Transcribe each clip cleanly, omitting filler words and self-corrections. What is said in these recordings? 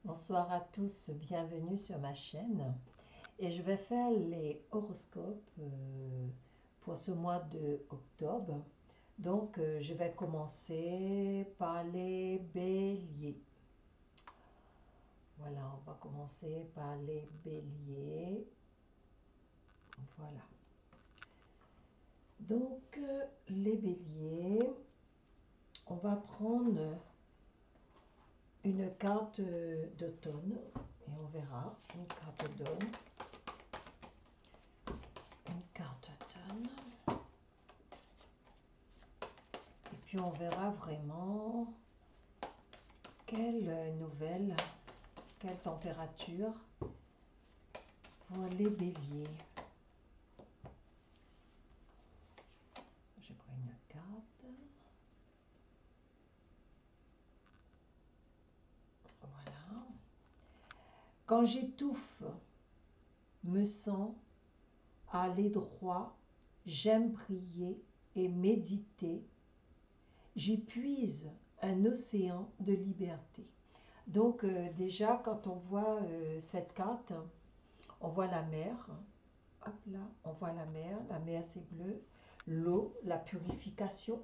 Bonsoir à tous, bienvenue sur ma chaîne et je vais faire les horoscopes pour ce mois de octobre. Donc je vais commencer par les béliers. Voilà, on va commencer par les béliers. Voilà. Donc les béliers, on va prendre une carte d'automne et on verra une carte d'automne. Une carte d'automne. Et puis on verra vraiment quelle nouvelle, quelle température pour les béliers. J'ai pris une carte. Voilà. Quand j'étouffe, me sens aller droit, j'aime prier et méditer. J'épuise un océan de liberté. Donc déjà, quand on voit cette carte, on voit la mer. Hop là, on voit la mer c'est bleu. L'eau, la purification.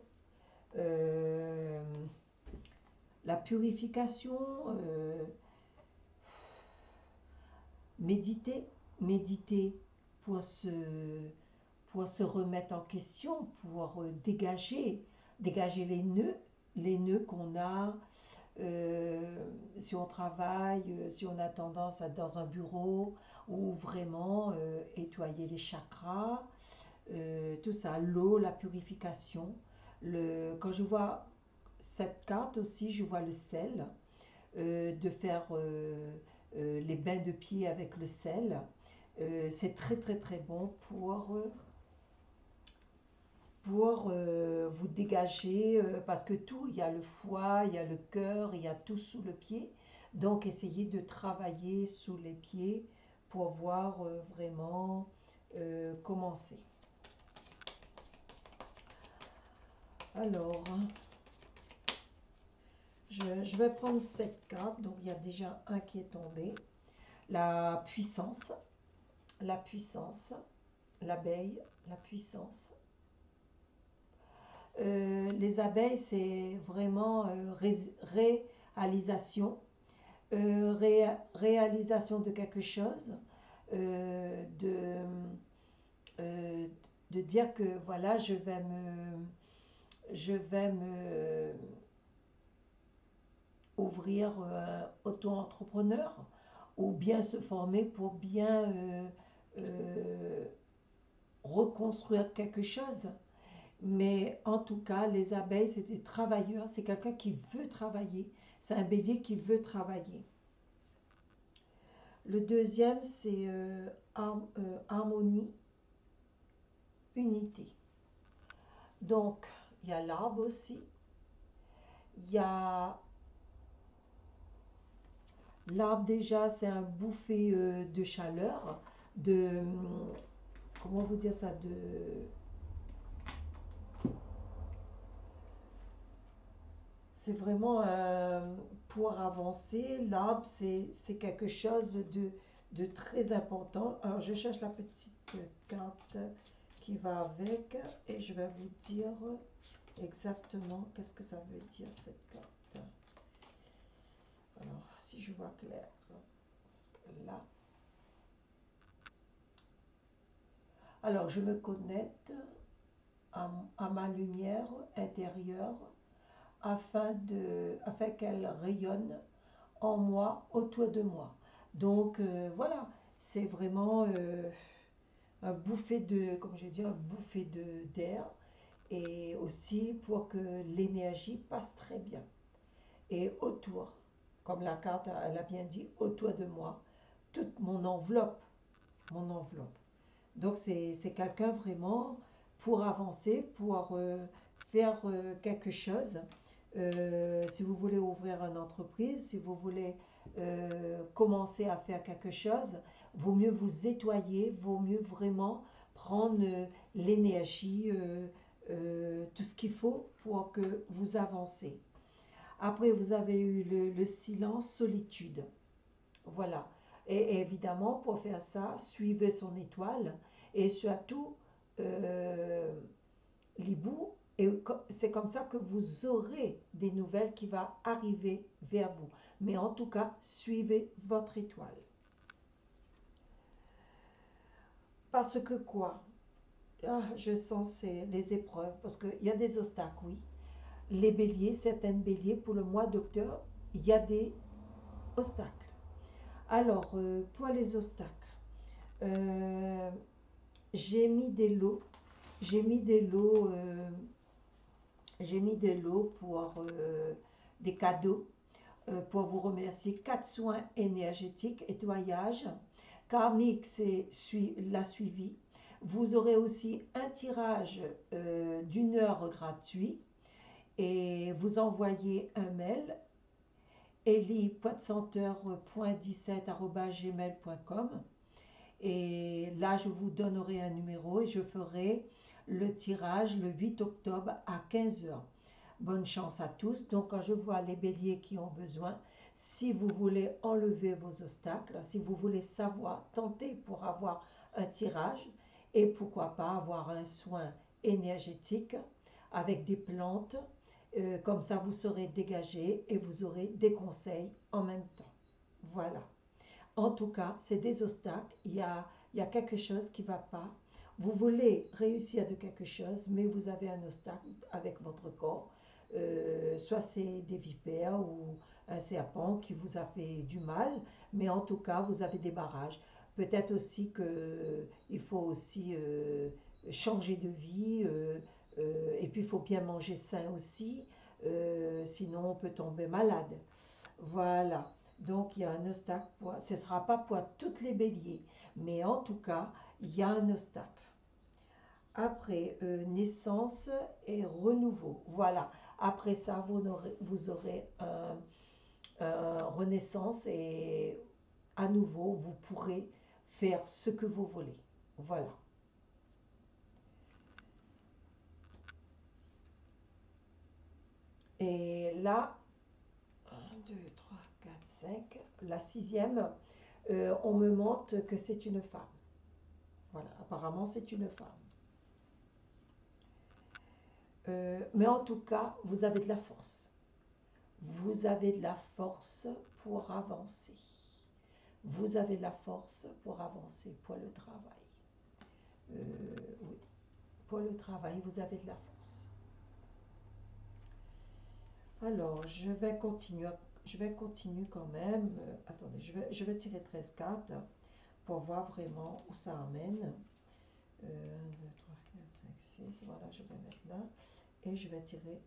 La purification, méditer pour se remettre en question, pour dégager les nœuds qu'on a. Si on travaille, si on a tendance à être dans un bureau ou vraiment nettoyer les chakras, tout ça, l'eau, la purification. Quand je vois cette carte aussi, je vois le sel, de faire les bains de pied avec le sel. C'est très très très bon pour vous dégager, parce que tout, il y a le foie, il y a le cœur, il y a tout sous le pied. Donc essayez de travailler sous les pieds pour voir vraiment commencer. Alors, je vais prendre cette carte. Donc il y a déjà un qui est tombé. La puissance, l'abeille, la puissance. Les abeilles, c'est vraiment réalisation, réalisation de quelque chose, de, euh, de dire que voilà, je vais me ouvrir auto-entrepreneur ou bien se former pour bien reconstruire quelque chose. Mais en tout cas, les abeilles, c'est des travailleurs, c'est quelqu'un qui veut travailler, c'est un bélier qui veut travailler. Le deuxième, c'est harmonie, unité. Donc, il y a l'arbre aussi, il y a l'arbre déjà, c'est un bouffée de chaleur, de, comment vous dire ça, c'est vraiment pour avancer. L'arbre, c'est quelque chose de très important. Alors, je cherche la petite carte qui va avec et je vais vous dire exactement qu'est-ce que ça veut dire cette carte. Alors, si je vois clair, là. Alors, je me connecte à ma lumière intérieure afin qu'elle rayonne en moi, autour de moi. Donc voilà, c'est vraiment un bouffée de, comme j'ai dit, un bouffée d'air et aussi pour que l'énergie passe très bien. Et autour, comme la carte elle a bien dit, autour de moi, toute mon enveloppe, mon enveloppe. Donc c'est quelqu'un vraiment pour avancer, pour faire quelque chose. Si vous voulez ouvrir une entreprise, si vous voulez commencer à faire quelque chose, vaut mieux vous étoyer, vaut mieux vraiment prendre l'énergie, tout ce qu'il faut pour que vous avancez. Après, vous avez eu le silence, solitude. Voilà. Et évidemment, pour faire ça, suivez son étoile et surtout l'hibou. Et c'est comme ça que vous aurez des nouvelles qui vont arriver vers vous. Mais en tout cas, suivez votre étoile. Parce que quoi? Ah, je sens c'est les épreuves, parce qu'il y a des obstacles, oui. Les béliers, certaines béliers, pour le mois d'octobre, il y a des obstacles. Alors, pour les obstacles, euh, j'ai mis des lots, j'ai mis des lots, j'ai mis des lots pour des cadeaux, pour vous remercier. 4 soins énergétiques, nettoyage, karmique, c'est la suivi. Vous aurez aussi un tirage d'une heure gratuit et vous envoyez un mail eli.poitsenteur.17@gmail.com et là je vous donnerai un numéro et je ferai le tirage le 8 octobre à 15 heures. Bonne chance à tous. Donc quand je vois les béliers qui ont besoin, si vous voulez enlever vos obstacles, si vous voulez savoir, tenter pour avoir un tirage et pourquoi pas avoir un soin énergétique avec des plantes, comme ça vous serez dégagé et vous aurez des conseils en même temps. Voilà. En tout cas, c'est des obstacles. Il y a quelque chose qui ne va pas. Vous voulez réussir de quelque chose, mais vous avez un obstacle avec votre corps. Soit c'est des vipères ou un serpent qui vous a fait du mal, mais en tout cas, vous avez des barrages. Peut-être aussi qu'il faut aussi changer de vie, et puis il faut bien manger sain aussi, sinon on peut tomber malade. Voilà. Donc, il y a un obstacle. Ce ne sera pas pour toutes les béliers, mais en tout cas, il y a un obstacle. Après, naissance et renouveau. Voilà. Après ça, vous aurez un renaissance et à nouveau, vous pourrez faire ce que vous voulez. Voilà. Et là, 1, 2, 3, 4, 5, la sixième, on me montre que c'est une femme. Voilà, apparemment c'est une femme. Mais en tout cas, vous avez de la force. Vous avez de la force pour avancer. Vous avez de la force pour avancer pour le travail. Oui, pour le travail, vous avez de la force. Alors, je vais continuer quand même. Attendez, je vais tirer 13 cartes pour voir vraiment où ça amène. 1, 2, 3, 4, 5, 6. Voilà, je vais mettre là. Et je vais tirer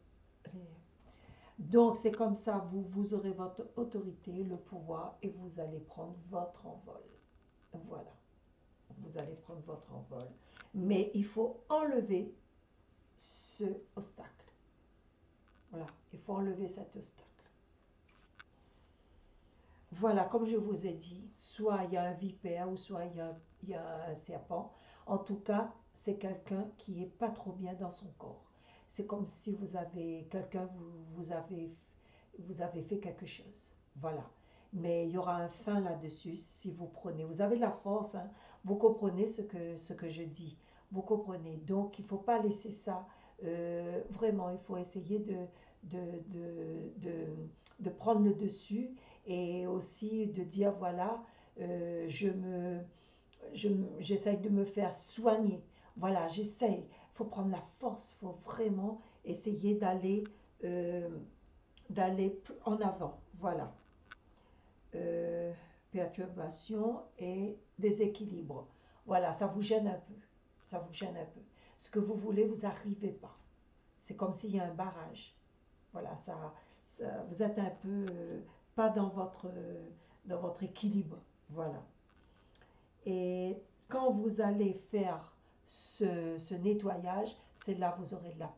les... Donc, c'est comme ça, vous aurez votre autorité, le pouvoir, et vous allez prendre votre envol. Voilà, vous allez prendre votre envol. Mais il faut enlever ce obstacle. Voilà, il faut enlever cet obstacle. Voilà, comme je vous ai dit, soit il y a un vipère ou soit il y a un serpent. En tout cas, c'est quelqu'un qui n'est pas trop bien dans son corps. C'est comme si vous avez quelqu'un, vous avez fait quelque chose. Voilà. Mais il y aura un fin là-dessus si vous prenez. Vous avez de la force, hein. Vous comprenez ce que je dis. Vous comprenez. Donc, il ne faut pas laisser ça. Vraiment, il faut essayer de, de, de, de prendre le dessus et aussi de dire, voilà, j'essaye de me faire soigner. Voilà, j'essaye. Il faut prendre la force, il faut vraiment essayer euh, d'aller en avant. Voilà. Euh, Perturbation et déséquilibre. Voilà, ça vous gêne un peu. Ça vous gêne un peu. Ce que vous voulez, vous n'arrivez pas. C'est comme s'il y a un barrage. Voilà, vous êtes un peu pas dans votre équilibre. Voilà. Et quand vous allez faire ce nettoyage, c'est là que vous aurez de la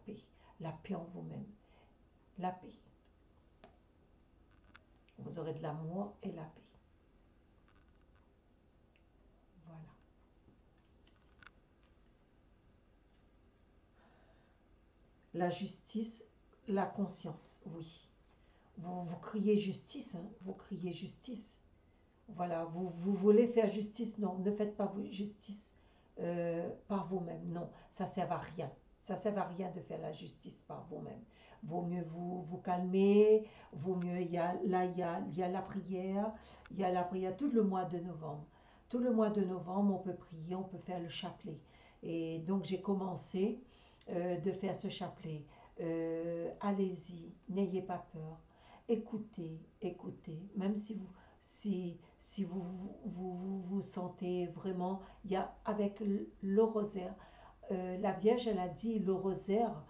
paix en vous-même, la paix. Vous aurez de l'amour et la paix. Voilà. La justice, la conscience, oui. Vous criez justice, hein, vous criez justice. Voilà, vous voulez faire justice, non, ne faites pas justice par vous-même, non, ça ne sert à rien. Ça ne sert à rien de faire la justice par vous-même. Vaut mieux vous calmer, vaut mieux, il y a la prière, il y a la prière tout le mois de novembre. Tout le mois de novembre, on peut prier, on peut faire le chapelet. Et donc j'ai commencé de faire ce chapelet. Allez-y, n'ayez pas peur. Écoutez, écoutez, même si vous sentez vraiment, il y a avec le rosaire, la Vierge, elle a dit, le rosaire,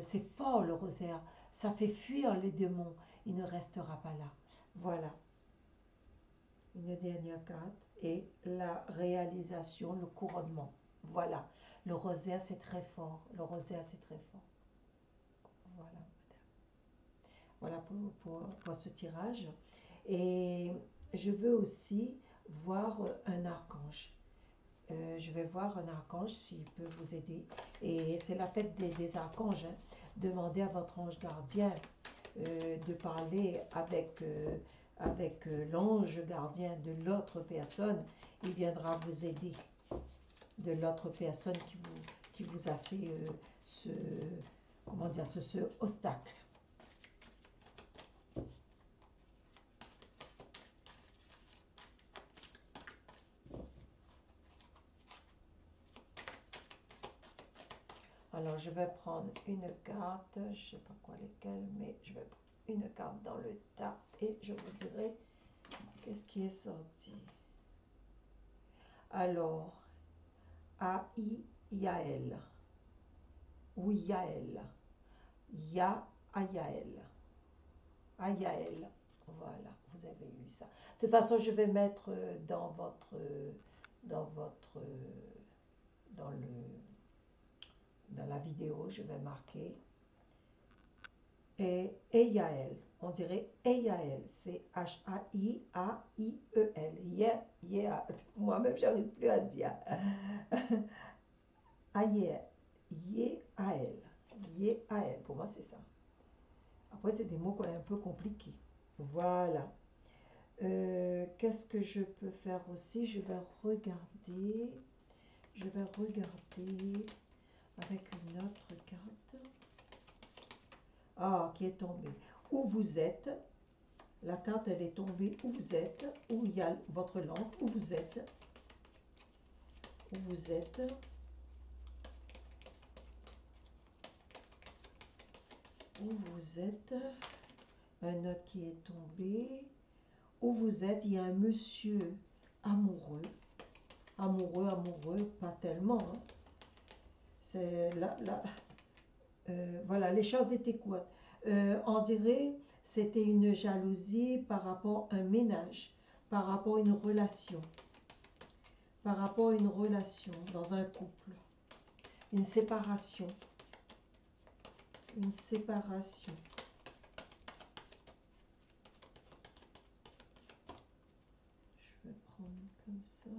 c'est fort le rosaire, ça fait fuir les démons, il ne restera pas là. Voilà, une dernière carte et la réalisation, le couronnement. Voilà, le rosaire c'est très fort, le rosaire c'est très fort. Voilà, voilà pour ce tirage. Et je veux aussi voir un archange. Je vais voir un archange s'il peut vous aider. Et c'est la fête des archanges, hein. Demandez à votre ange gardien de parler avec l'ange gardien de l'autre personne. Il viendra vous aider, de l'autre personne qui vous a fait ce, comment dire, ce obstacle. Alors, je vais prendre une carte, je ne sais pas quoi lesquelles, mais je vais prendre une carte dans le tas et je vous dirai qu'est-ce qui est sorti. Alors, Yael, oui Yael, Yael, Yael, voilà, vous avez eu ça. De toute façon, je vais mettre dans votre, dans le, dans la vidéo, je vais marquer Yael. On dirait Yael, c'est H-A-I-A-I-E-L. Yeah, yeah. Moi-même, j'arrive plus à dire. Yael, Yael. Pour moi, c'est ça. Après, c'est des mots quand même un peu compliqués. Voilà. Qu'est-ce que je peux faire aussi? Je vais regarder. Je vais regarder avec une autre carte. Ah, qui est tombée. Où vous êtes. La carte, elle est tombée où vous êtes. Où il y a votre langue. Où vous êtes. Où vous êtes. Où vous êtes. Un autre qui est tombé. Où vous êtes. Il y a un monsieur amoureux. Amoureux, pas tellement. Hein. C'est là. Voilà, les choses étaient quoi? On dirait c'était une jalousie par rapport à un ménage, par rapport à une relation, par rapport à une relation dans un couple, une séparation, une séparation. Je vais prendre comme ça.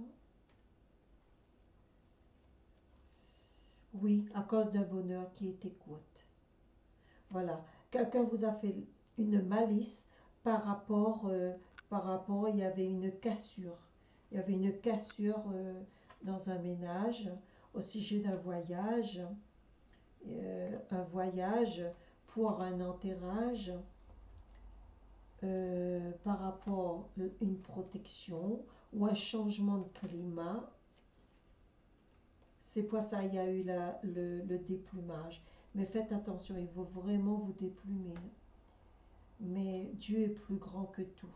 Oui, à cause d'un bonheur qui était court. Voilà, quelqu'un vous a fait une malice par rapport, il y avait une cassure. Il y avait une cassure dans un ménage au sujet un voyage pour un enterrage, par rapport à une protection ou un changement de climat. C'est pour ça qu'il y a eu le déplumage. Mais faites attention, il faut vraiment vous déplumer. Mais Dieu est plus grand que tout.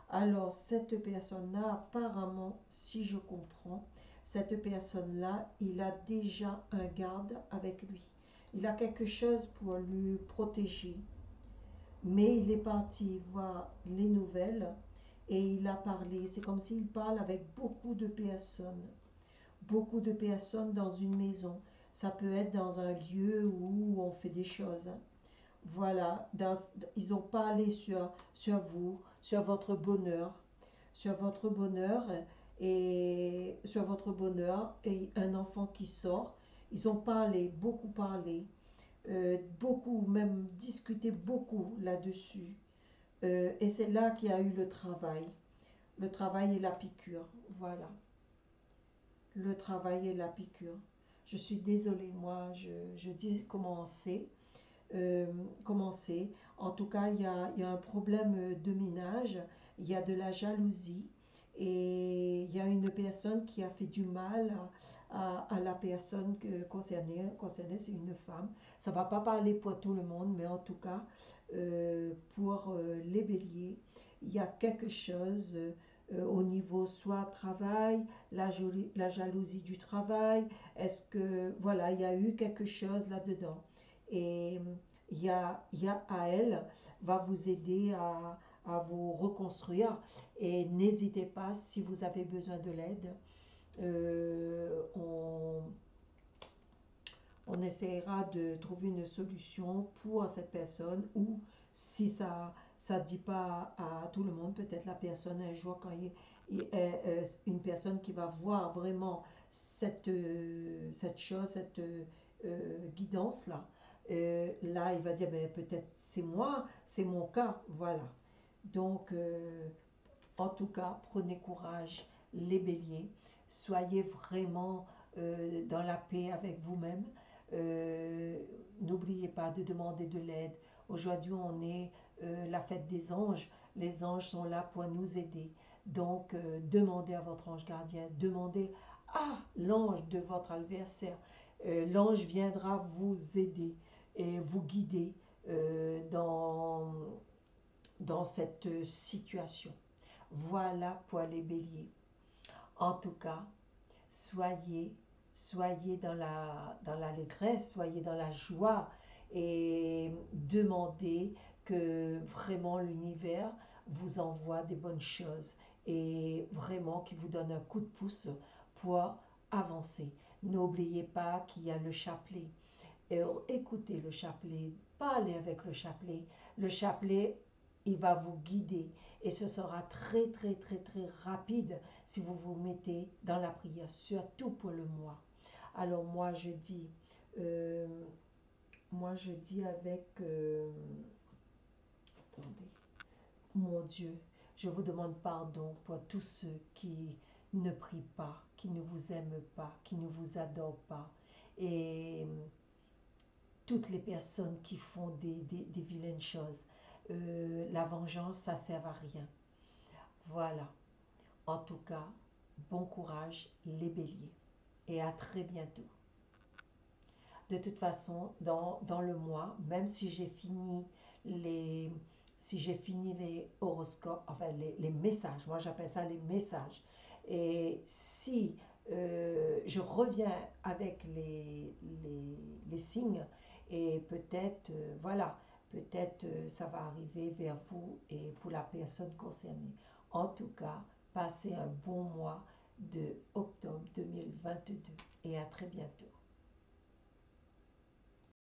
Alors, cette personne-là, apparemment, si je comprends, cette personne-là, il a déjà un garde avec lui. Il a quelque chose pour lui protéger. Mais il est parti voir les nouvelles et il a parlé. C'est comme s'il parle avec beaucoup de personnes. Beaucoup de personnes dans une maison. Ça peut être dans un lieu où on fait des choses. Voilà, ils ont parlé sur vous, sur votre bonheur sur votre bonheur et un enfant qui sort. Ils ont parlé, beaucoup, même discuté beaucoup là-dessus. Et c'est là qu'il y a eu le travail. Le travail et la piqûre, voilà. Le travail et la piqûre. Je suis désolée, moi, je dis commencer. Commencer. En tout cas, il y a un problème de ménage, il y a de la jalousie et il y a une personne qui a fait du mal à la personne concernée, c'est une femme. Ça ne va pas parler pour tout le monde, mais en tout cas, pour les béliers, il y a quelque chose au niveau soit travail, la jalousie du travail, est-ce que, voilà, il y a eu quelque chose là-dedans. Et il y a à elle, va vous aider à vous reconstruire. Et n'hésitez pas si vous avez besoin de l'aide. Euh, on, on essaiera de trouver une solution pour cette personne ou si ça dit pas à tout le monde, peut-être la personne un jour quand il est une personne qui va voir vraiment cette chose, cette guidance là, là il va dire ben, peut-être c'est moi, c'est mon cas, voilà. Donc en tout cas, prenez courage, les béliers. Soyez vraiment dans la paix avec vous-même. Euh, N'oubliez pas de demander de l'aide. Aujourd'hui, on est la fête des anges. Les anges sont là pour nous aider. Donc, demandez à votre ange gardien, demandez à l'ange de votre adversaire. L'ange viendra vous aider et vous guider dans cette situation. Voilà pour les béliers. En tout cas, soyez dans l'allégresse, soyez dans la joie et demandez que vraiment l'univers vous envoie des bonnes choses et vraiment qu'il vous donne un coup de pouce pour avancer. N'oubliez pas qu'il y a le chapelet. Et écoutez le chapelet, parlez avec le chapelet. Le chapelet, il va vous guider et ce sera très très très très rapide si vous vous mettez dans la prière, surtout pour le mois. Alors euh, moi je dis avec, attendez, mon Dieu, je vous demande pardon pour tous ceux qui ne prient pas, qui ne vous aiment pas, qui ne vous adorent pas. Et toutes les personnes qui font des vilaines choses. La vengeance, ça ne sert à rien. Voilà. En tout cas, bon courage les béliers. Et à très bientôt. De toute façon, dans le mois, même si j'ai fini les, si j'ai fini les horoscopes, enfin les messages, moi j'appelle ça les messages. Et si je reviens avec les signes, et peut-être, voilà, peut-être ça va arriver vers vous et pour la personne concernée. En tout cas, passez un bon mois de octobre 2022 et à très bientôt.